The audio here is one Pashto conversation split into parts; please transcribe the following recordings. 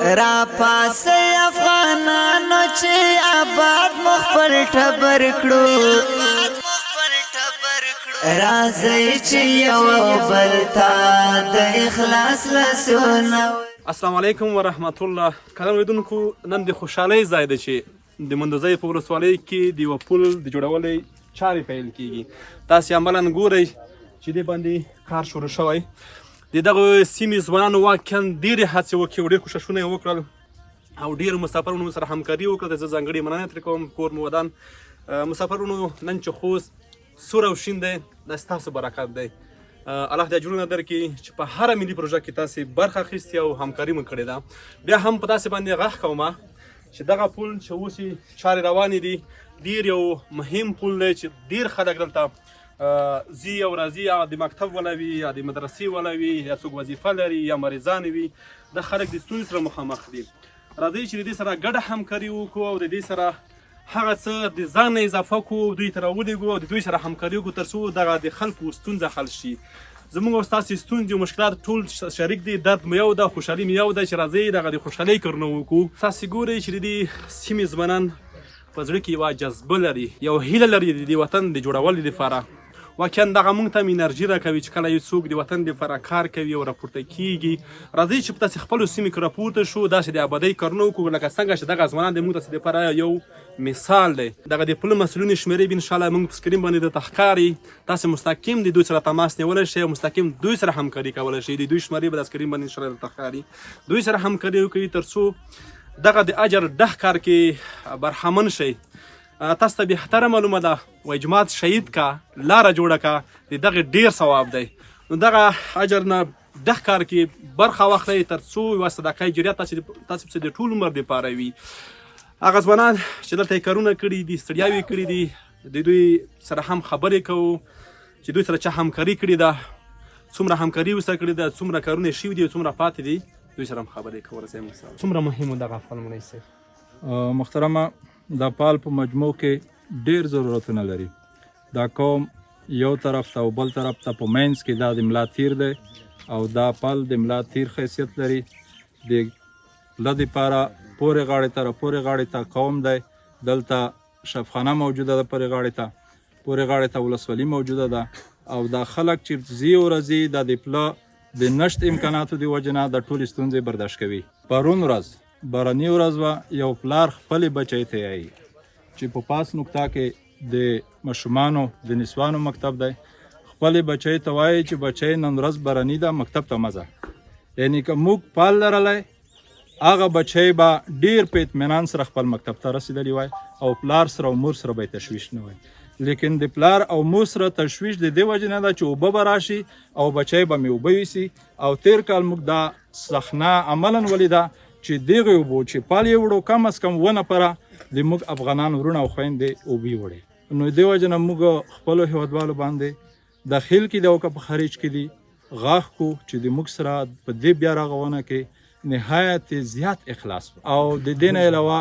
را پاسې افغانانو چې آباد مخبر ټبر کړو راځي چې یو بل ته د اخلاص لاسونه. السلام علیکم ورحمت الله. کله ویدونکو نن د خوشحالۍ ځای دی چې د مندوزۍ په ولسوالۍ کې د یوه پل د جوړولو چارې پیل کیږي. تاسې عملاً ګورئ چې دې باندې کار شروع شوی. د دغه سیمې ځوانانو واقعاً ډېرې هڅې وکړې او ډېر کوښښونه یې وکړل او ډېرو مسافرونو سره همکاري وکړه. زه ځانګړې مننه ترې کوم کور مو ودان مسافرونو. نن چې خوست سور او شین دی دا ستاسو برکت دی. الله دې اجرونه درکړي چې په هره ملي پروژه کې تاسې برخه اخیستې او همکاري مو کړې ده. بیا هم په تاسې باندې غږ کوم چې دغه پل چې اوس یې چارې روانې دي ډېر یو مهم پل دی چې ډېر خلک دلته ځي او راځي، یا د مکتب والا وي یا د مدرسې والا وي یا څوک وظیفه لري یا مریضان وي. دا خلک د ستونزې سره مخامخ دي. راځئ چې د دې سره ګډه همکاري وکړو او د دې سره هغه څه د ځان نه اضافه کړو، دوی ته راولېږو او د دوی سره همکاري وکړو تر څو دغه د خلکو ستونزه حل شي. زموږ او ستاسې ستونزې او مشکلات ټول شریک دي، درد مو یو ده، خوشحالي مو یو ده. چې راځئ دغه د خوشحالۍ کارونه وکړو. تاسې ګورئ چې د دې سیمې ځوانان په زړه کې یوه جذبه لري، یو هیله لري د دې وطن د جوړولو دپاره. واقعا دغه موږ ته هم انرژي راکوي چې کله یو څوک د وطن دپاره کار کوي او راپورته کیږي. راځئ چې په داسې خپلو سیمې کې راپورته شو، داسې د ابادۍ کارونه وکړو لکه څنګه چې دغه ځوانان د موږ داسې دپاره یو مثال دی. دغه د پلو مسؤلین شمېرې به انشاءالله موږ په سکرین باندې درته ښکاري. تاسې مستقیم د دوی سره تماس نیولی شئ او مستقیم دوی سره همکاري کولی شئ. د دوی شمېرې به د سکرین باندې انشاءالله درته ښکاري. دوی سره همکاري وکړئ تر څو دغه د اجر ډه کار کې برخمن شئ. تاسو ته بهتره معلومه ده وایي جماعت شهید کا لاره جوړه کا د دغه ډېر ثواب دی. نو دغه اجر نه ډه کار کې برخه واخلئ تر څو یوه صدقه جاریه تاسې پسې د ټول عمر دپاره وي. هغه ځوانان چې دلته یې کارونه کړي دي، ستړیاوې کړي دي، د دوی سره هم خبرې کوو چې دوی سره چا همکاري کړې ده، څومره همکاري ورسره کړې ده، څومره کارونه یې شوي دي او څومره پاتې دي، دوی سره هم خبرې کوو. څومره مهم و دغه افغان مولوي صاحب؟ محترمه، دا پال په مجموع کې ډېر ضرورتونه لري. دا قوم یو طرف ته او بل طرف ته په منځ کې دا د ملا تیر دی او دا پل د ملا تیر حیثیت لري. د له دپاره پورې غاړې ته راپورې غاړې ته قوم دی. دلته شفخانه موجوده ده، پورې غاړې ته پورې غاړې ته ولسوالي موجوده ده او دا خلک چې ځي او راځي دا د پله د نشت امکاناتو د وجې نه د ټولې ستونزې برداشت کوي. پرون ورځ باراني ورځ وه، یو پلار خپلې بچی ته یایي چې په پاس نقطه کې د ماشومانو د نسوانو مکتب دی. خپلې بچی ته وایي چې بچی نن ورځ باراني ده، مکتب ته مه ځه. یعنې که موږ پال لرلی هغه بچی به ډېر په اطمینان سره خپل مکتب ته رسېدلی وای او پلار سره او مور سره به یې تشویش نه وای. لیکن د پلار او مور سره تشویش د دې وجې نه ده چې اوبه به راشي او بچی به مې اوبه یوسي. او تېر کال موږ دا صحنه عملاً ولیده چې دغې اوبو چې پال یې وړو کم از کم 2 نفره د موږ افغانان وروڼه او خویندې اوبې وړې. نو دې وجې نه موږ خپلو هېوادوالو باندې داخل کې دی او که په خارج کې دي غاښ کو چې د موږ سره په دې بیا رغونه کې نهایت زیات اخلاص او د دې نه علاوه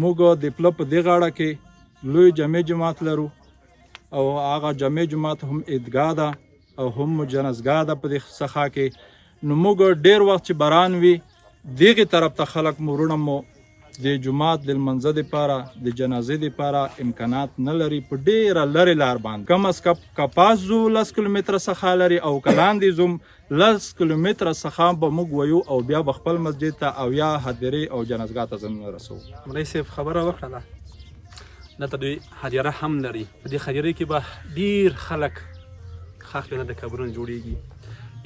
موږ د پله په دې غاړه کې لوی جامع جماعت لرو او هغه جامع جماعت هم عیدګاه ده او هم جنازګاه ده په دې سخا کې. نو موږ ډېر وخت چې باران وي دغې طرف ته خلک مو وروڼه مو د جماعت د لمانځه دپاره د جنازې دپاره امکانات نه لري. په ډېره لرې لار باندې کم از کم که پاس ځو 10 کیلومتره څخه لري او که لاندې ځوم 10 کیلومتره څخه به موږ ویو او بیا به خپل مسجد ته او یا هدیرې او جنازګاه ته ځانونه رسوو. مولوي صاحب خبره وکړله دلته دوی هدیره هم لري. په دې هدیرې کې به ډېر خلک ښخ نه د قبرونه جوړېږي.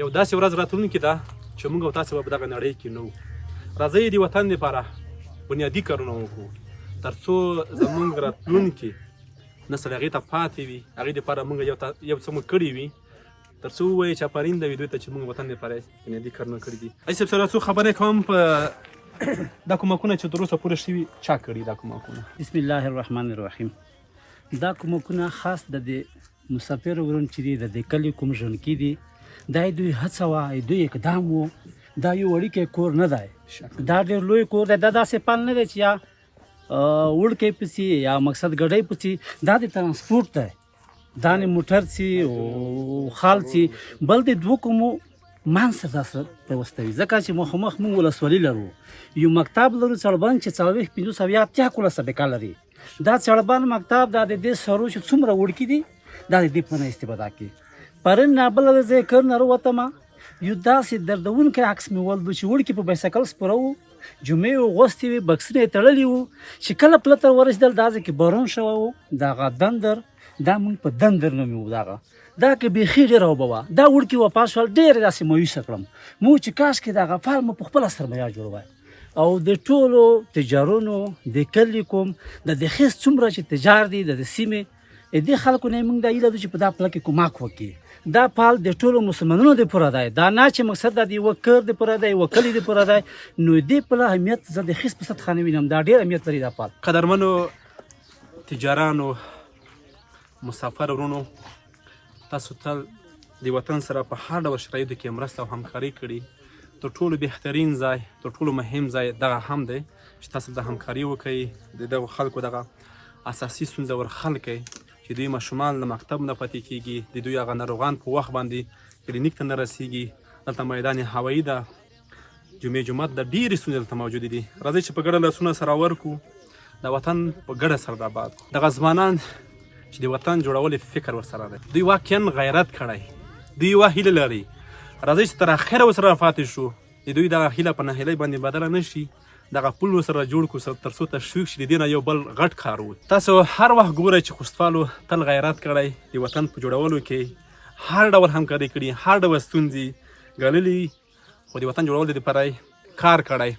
یو داسې ورځ راتلونکې ده چې موږ او تاسې به په دغه نړۍ کې نه وو. راځئ د وطن دپاره بنیادي کارونه وکړو تر څو زموږ راتلونکي نسل هغې ته پاتې وي، هغې دپاره موږ یو څه مو کړي وي تر څو ووایي چې آفرین ده وي دوی ته چې موږ وطن دپاره بنیادي کارونه کړي دي. حاجي صاحب سره څو خبرې کوم په دا کومکونه چې تر اوسه پورې شوي چا کړي دا کومکونه؟ بسم الله الرحمن الرحیم. دا کومکونه خاص د دې مسافر ورون چې دي د دې کلي کوم ژوندکي دي دا دوی هڅه وه، دوی اقدام و. دا یو وړوکی کور نه دی، دا ډېر لوی کور دی. دا داسې پل نه دی چې یا وړکی پسې یا مقصد ګډۍ پسې، دا د ترانسپورټ دی. دا نه موټر سي او خال سي بل د 2 کومو مان سره دا سره پیوسته وي ځکه چې مخامخ موږ ولسوالي لرو یو مکتب لرو څړبن چې 40-50 لري دا څړبن مکتب دا د دې سرو چې څومره وړکي دي دا د دې په نه استفاده کوي پرون نابل د ذکر نه وروتم یو داسې دردونکی عکس مې ولدو چې وړکي په بایسکل سپره وو جمعې وغوستې وې بکسونه یې تړلي وو چې کله پله ته ورسېدل دا ځای کې باران شوی وو د هغه دندر دا مونږ په دندر نومې وو دغه دا که بیخي ډېره اوبه وه دا وړکي واپس شول ډېرې داسې مایوسه کړم مو چې کاش کې دغه فال مو په خپله سرمایه جوړوی او د ټولو تجارونو د کلي کوم د خیس څومره چې تجار دي د سیمې دې خلکو نه موږ دا هیله ده چې په دا پله کې کومک وکړي دا پال د ټولو مسلمانانو دپاره دی دا نه چې مقصد دا د یوه کور دپاره دی یوه کلي دپاره دی نو دې پله اهمیت زه د خیس په سطحه نه وینم دا ډېر اهمیت لري دا پال قدرمنو تجارانو مسافر ورونو تاسو تل د وطن سره په هر ډول شرایطو کې مرسته او همکاري کړي تر ټولو بهترین ځای تر ټولو مهم ځای دغه هم دی چې تاسو د همکاري وکړئ د دغو خلکو دغه اساسي ستونزه ور حل کړئ چې دوی ماشومان له مکتب نه پاتې کېږي د دوی هغه ناروغان په وخت باندې کلینیک ته نه رسېږي دلته میدان هوایي ده جمعې جومات د ډېرې ستونزې دلته موجودې دي راځئ چې په ګډه لاسونه سره ورکړو د وطن په ګډه سره د آباد دغه ځوانان چې د وطن جوړولو فکر ورسره دی دوی واقعا غیرت کړی دوی یوه هیله لري راځئ چې تر اخره ورسره پاتې شو د دوی دغه هیله په نهیلۍ باندې بدله نه شي دغه پل ورسره جوړ کړو تر څو تشویق شي د دې نه یو بل غټ کار و تاسو هر وخت ګورئ چې خوستوالو تل غیرت کړی د وطن په جوړولو کې هر ډول همکاري کړي هر ډول ستونزې ګاللي خو د وطن جوړولو دپاره کار کړی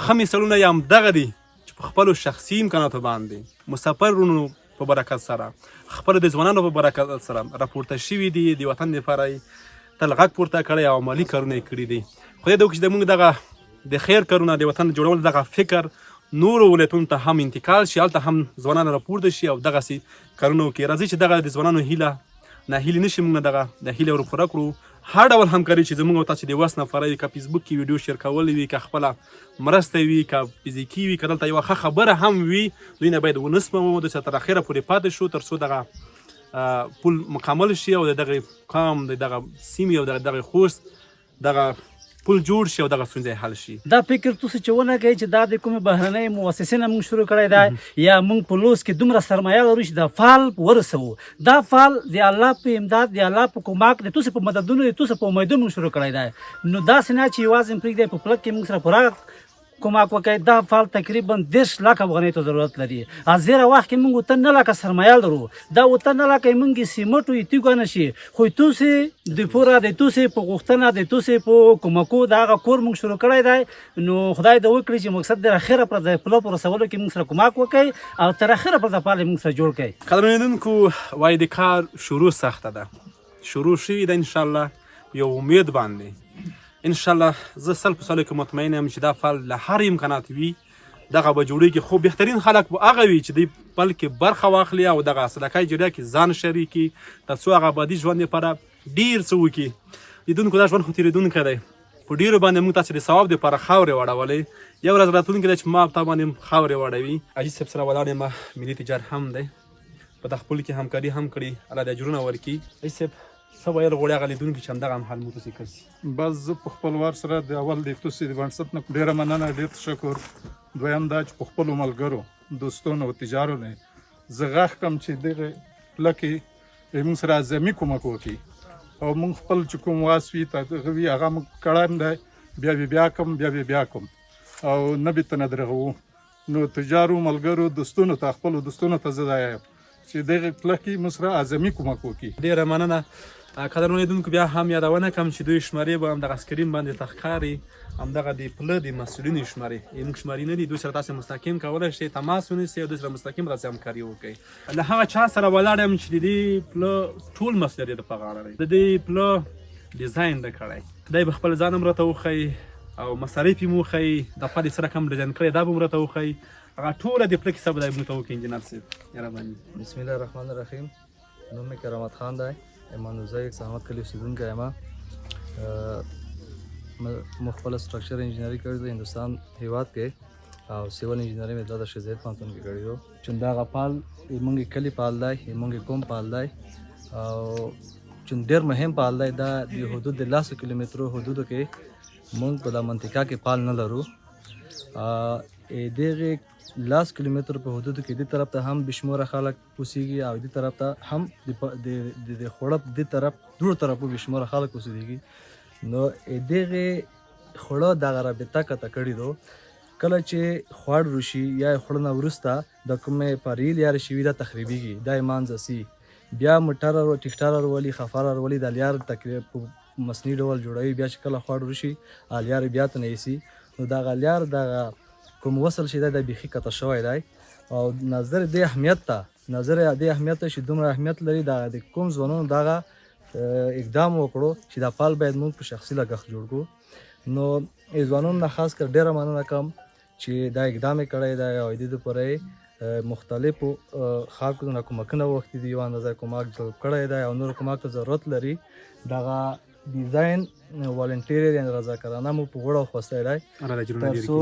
ښه مثالونه یې همدغه دي چې په خپلو شخصي امکاناتو باندې مسافرونو په برکت سره خپلو د ځوانانو په برکت سره راپورته شوي دي د وطن دپاره تل غږ پورته کړی او عملي کارونه یې کړي دي خدای دې وکړي چې زموږ دغه د خیر کارونه د وطن جوړول دغه فکر نورو ولایتونو ته هم انتقال شي هلته هم ځوانان راپورته شي او دغسې کارونه وکړي راځئ چې دغه د ځوانانو هیله ناهیلې نه شي موږ دغه د هیلې ور پوره کړو هر ډول همکاري چې زموږ او تاسو د وس نفره وي که فیسبوک کې ویډیو شیر کول وي که خپله مرسته وي که فزیکي وي که دلته یوه ښه خبره هم وي دوی نه باید ونه سپمو داسې تر اخره پورې پاتې شو تر څو دغه پل مکمل شي او د دغه قام د دغه سیمې او دغه خوست دغه پل جوړ شي او دغه ستونزې حل شي دا فکر تاسو چې ونه کوئ چې دا د کومې بهرنۍ مؤسسې نه موږ شروع کړی دی یا موږ په لوس کې دومره سرمایه لرو چې دا فال ورسوو دا فال د الله په امداد د الله په کومک د تاسو په مددونو د تاسو په امیدونو موږ شروع کړی دی نو داسې نه چې یوازې پرېږدی په پلک کې موږ سره پوره کومک وکړئ دا فال تقریبا 10 لک افغانۍ ته ضرورت لري زیره وخت کې موږ ورته 9 لکه سرمایه لرو دا ورته 9 لکه موږ یې سیمټو یې تیږه نه شي خو تاسو د پوره د تاسو په غوښتنه د تاسو په کومکو دا هغه کور موږ شروع کړی دی نو خدای دې وکړي چې مقصد د اخره پر د پلو پر رسولو کې موږ سره کومک وکړي او تر اخره پر د پال موږ سره جوړ کړي قدرمنونکو وای د کار شروع سخته ده شروع شوي ده انشاءالله یو امید باندې انشاءالله زه 100% کې مطمئن یم چې دا فال له هر امکانات وي دغه به جوړېږي خو بهترین خلک به هغه وي چې دوی پل کې برخه واخلي او دغه صدقه جاریه کې ځان شریکي تر څو هغه ابدي ژوند لپاره ډېر څه وکړي لیدونکو دا ژوند خو تېرېدونکی دی په ډېرو باندې موږ تاسې د ثواب دپاره خاورې واړولې یو ورځ راتلونکې ده چې ما په تا باندې خاورې واړوي عزیز صاحب سره ولاړ یم ملي تجار هم دی په دغه خپلو کې همکاري هم کړي الله دې اجرونه ورکړي عزیز صاحب څه ویل غواړي هغه لیدونکي چې همدغه هم حال مو تاسې کړي بس زه په خپل وار سره د اول د تاسې د بنسټ نه ډېره مننه ډېر تشکر دویم دا چې په خپلو ملګرو دوستانو او تجارو نه زه غږ کړم چې دغه پله کې موږ سره اعظمي کومک وکړي او موږ خپل چې کوم واس وي هغه وي هغه موږ کړی دی بیا کوم او نه بیرته نه درغوو نو تجارو ملګرو دوستانو ته خپلو دوستانو ته زه دا یم چې دغه پله کې موږ سره اعظمي کومک وکړي ډېره مننه قدرمنو لیدونکو بیا هم یادونه کوم چې دوی شمارې به همدغه سکرین باندې تښکاري همدغه د پله د مسؤلینو شمارې موږ شمارې نه دي دوی سره تاسې مستقیم کولی شئ تماس ونیسئ او دوی سره مستقیم راځئ همکاري وکړئ له هغه چا سره ولاړ یم چې د دې پله ټول مسؤلیت یې په غاړه دی د دې پله ډیزاین ده کړی خدای به خپل ځان هم راته وښیي او مصارف یې مو وښیي د پل یې سره کوم ډیزاین کړی دا به هم راته وښیي هغه ټوله د پله کیسه به دی موږ ته وکړي انجینر صاحب مهرباني بسم الله الرحمن الرحیم نوم مې کرامت خان دی امانوزه یک زحمت کلی اوسیدونکی یم ما خپل سټرکچر انجینری کړی دی هندوستان هیواد کې او سیول انجینری مې دلته شهزاد پوهنتون کې کړی و چې دغه پال موږ کلی پال دی موږ کوم پال دی او چې ډېر مهم پال دی دا د حدود د 100 کیلومترو حدودو کې موږ په دا منطقه کې پال نه لرو. دغه 10 کیلومتر په حدودو کې دې طرف ته هم بشموره خلک اوسېږي او دې طرف ته هم د خوړه دې طرف دوه طرفو بشموره خلک اوسېږي. نو دغه خوړه دغه رابطه کته کړې دو کله چې خوړ روشي یا خوړ نه ورسته د کومه پاریل یا شوی دا تخریبيږي دا مانځ سي بیا موټر او ټیکټر ورولي خفار ورولي د لیار تقریبا مسنی ډول جوړوي بیا چې کله خوړ روشي الیار بیا ته نه سي نو دا غلیار د کوم وصل شي د بيخي کته شوی دی او نظر د اهمیت چې دومره اهمیت لري د کوم ځوانونو دغه اقدام وکړو چې د پال باید موږ په شخصي لګښت جوړ کړو. نو ځوانونو نه خاص کر ډیره مننه کوم چې دا اقدام کړی دی او د پرې مختلفو خلکو نه کومکونه وخت دی یو اندازه کومک جوړ کړی دی او نور کومک ته ضرورت لري دغه ډیزاین والنټیر یا رضاکارانه مو په وړو خوسته دی ترڅو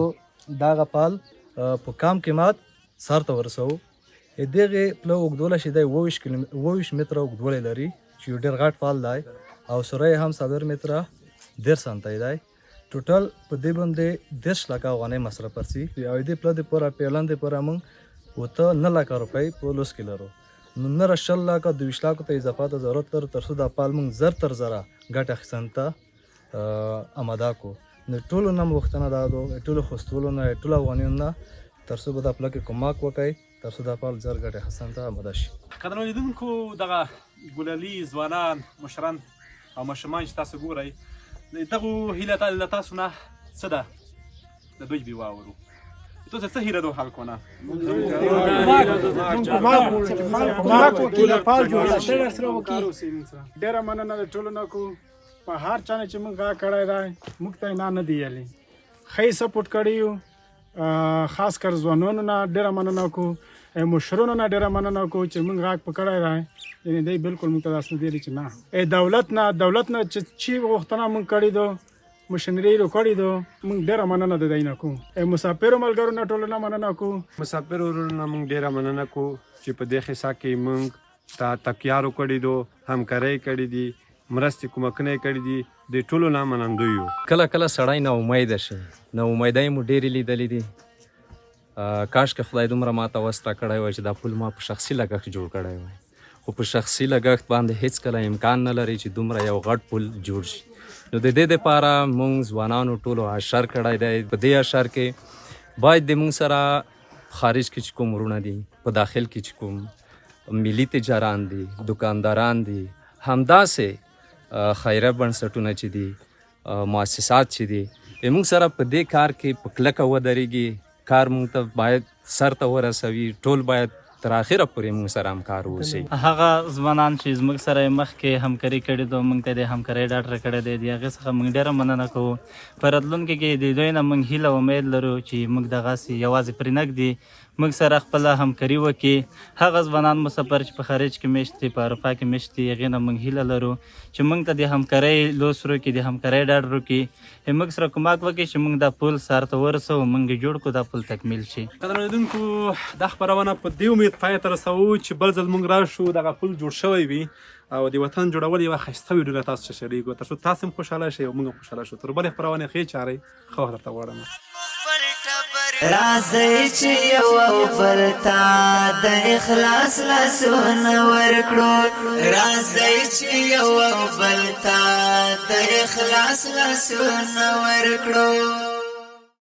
دغه پال په کم قیمت سر ته ورسو. دغه پلو اوږدوالی چې دی 22 متره اوږدوالی لري چې یو ډېر غټ پال دی او سوری هم 4 متره 10 سانتی دی. ټوټل په دې باندې 10 لکه افغانۍ مصرف ورسي او دې پله دپاره پیلن دپاره موږ 9 لکه روپۍ په لوس کې لرو. نو 19 لکه 22 لکو ته اضافه ته ضرورت لرو ترڅو دا پال موږ زر تر زره ګټه اخیستنې ته اماده کړو. نو ټولو نه وختونه دا دو ټولو خوستولو نه ټولو افغانیو نه ترڅو به دا پله کې کومک وکړي ترڅو دا پال زر ګټه اخیستنې ته اماده شي. قدرمنو لیدونکو دغه ګلالي ځوانان مشران او ماشومان چې تاسو ګورئ دغه هیله له تاسو نه څه ده د دوی بې واورو تاسو څه هیله دو خلکو نه ډېره مننه د ټولو نه کو په هر چا نه چې موږ غا کړی دی موږ ته نه دی یلی ښه سپورټ کړی یو خاص کر ځوانانو نه ډېره مننه کو مشرانو نه ډېره مننه کو چې موږ غاک پکړی دی یعنی دی بالکل موږ ته داسې نه دی چې نه دولت نه چې غوښتنه موږ کړې دو مشنري کړې دو موږ ډېره مننه د دی نه کو مسافرو ملګرو نه ټولو نه مننه کو مسافرو نه موږ ډېره مننه کو چې په دې خصه کې موږ ته تکیارو کړی دو همکارۍ کړې دي مرستې کومکونه کړي دي د ټولو نه منندوی یو. کله کله سړی نا امیده شي نا امیدۍ مو ډېرې لیدلې دي کاش که خدای دومره ماته وس راکړی وای چې دا پل ما په شخصي لګښت جوړ کړی وای خو په شخصي لګښت باندې هیڅکله امکان نه لري چې دومره یو غټ پل جوړ شي. نو د دې دپاره موږ ځوانانو ټولو اشر کړی دی. په دې اشر کې باید د موږ سره خارج کې چې کوم وروڼه دي په داخل کې چې کوم ملي تجاران دي دکانداران دي همداسې خیره بنسټونه چې دي مؤسسات چې دي موږ سره په دې کار کې په کلکه ودرېږي کار موږ ته باید سر ته ورسوي ټول باید تر اخره پورې موږ سره همکار واوسئ. هغه ځوانان چې زموږ سره مخکې همکاري کړې ده موږ ته د همکارۍ ډاډ راکړی دی د هغې څخه موږ ډېره مننه کوو. په راتلونکي کې د دوی نه موږ هیله او امید لرو چې موږ دغسې یوازې پرې نږدي موږ سره خپله همکاري وکړي. هغه ځوانان مسافر چې په خارج کې مېشت دي په اروپا کې مېشت دي هغې نه موږ هیله لرو چې موږ ته د همکارۍ لوس وکړي د همکارۍ ډاډ وکړي موږ سره کومک وکړي چې موږ دا پل سر ته ورسوو موږ جوړ کړو دا پل تکمیل شي. قدرمنو لیدونکو دا خپرونه په دې امید پای ته رسوو چې بل ځل موږ راشو دغه پل جوړ شوی وي او د وطن جوړول یوه ښایسته ویډیو له تاسو سره شریکو ترڅو تاسو هم خوشحاله شئ او موږ هم خوشحاله شو. تر بلې خپرونې ښې چارې ښه وخت درته غواړم. راځئ چې یو او بل ته د اخلاص لاسونه ورکړو راځئ چې یو او بل ته د اخلاص لاسونه ورکړو